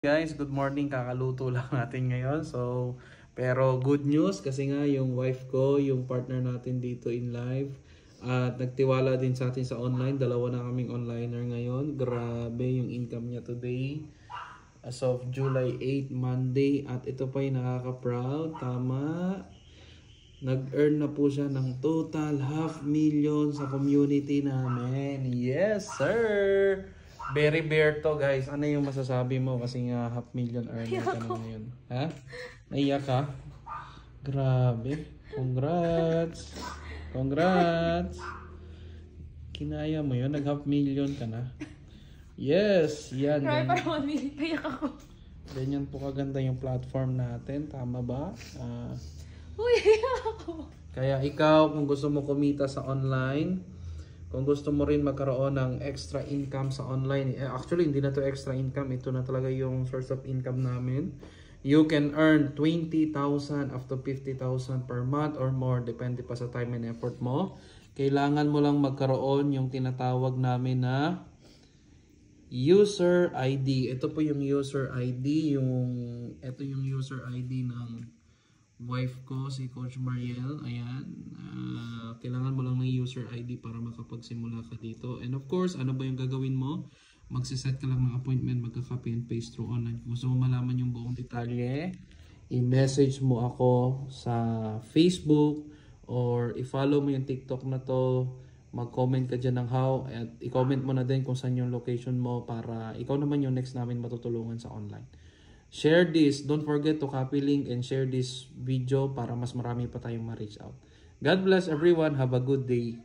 Guys, good morning. Kakaluto lang natin ngayon. Pero good news kasi nga yung wife ko, yung partner natin dito in live, at nagtiwala din sa atin sa online. Dalawa na kaming onliner ngayon. Grabe yung income niya today. As of July 8, Monday. At ito pa yung nakaka-proud. Tama. Nag-earn na po siya ng total 500,000 sa community namin. Yes, sir! Very bear to, guys. Ano yung masasabi mo? Kasi nga 500,000 earner ka na ngayon. Ha? Naiyak ka? Grabe. Congrats. Congrats. Kinaya mo yun. Nag 500,000 ka na. Yes. Yan. Grabe, parang 1 minute. Naiyak ako. Ganyan po kaganda yung platform natin. Tama ba? Uy, naiyak ako. Kaya ikaw, kung gusto mo kumita sa online, kung gusto mo rin magkaroon ng extra income sa online, actually hindi na to extra income, ito na talaga yung source of income namin. You can earn 20,000 up to 50,000 per month or more, depende pa sa time and effort mo. Kailangan mo lang magkaroon yung tinatawag namin na user ID. Ito po yung user ID, ito yung user ID ng wife ko, si Coach Mariel. Ayan. Kailangan mo lang ng user ID para makapagsimula ka dito. And of course, ano ba yung gagawin mo? Magsiset ka lang ng appointment, magka-copy and paste through online. Kung gusto mo malaman yung buong detalye, i-message mo ako sa Facebook or i-follow mo yung TikTok na to. Mag-comment ka dyan ng how at i-comment mo na din kung saan yung location mo para ikaw naman yung next namin matutulungan sa online. Share this. Don't forget to copy link and share this video para mas marami pa tayong ma-reach out. God bless everyone. Have a good day.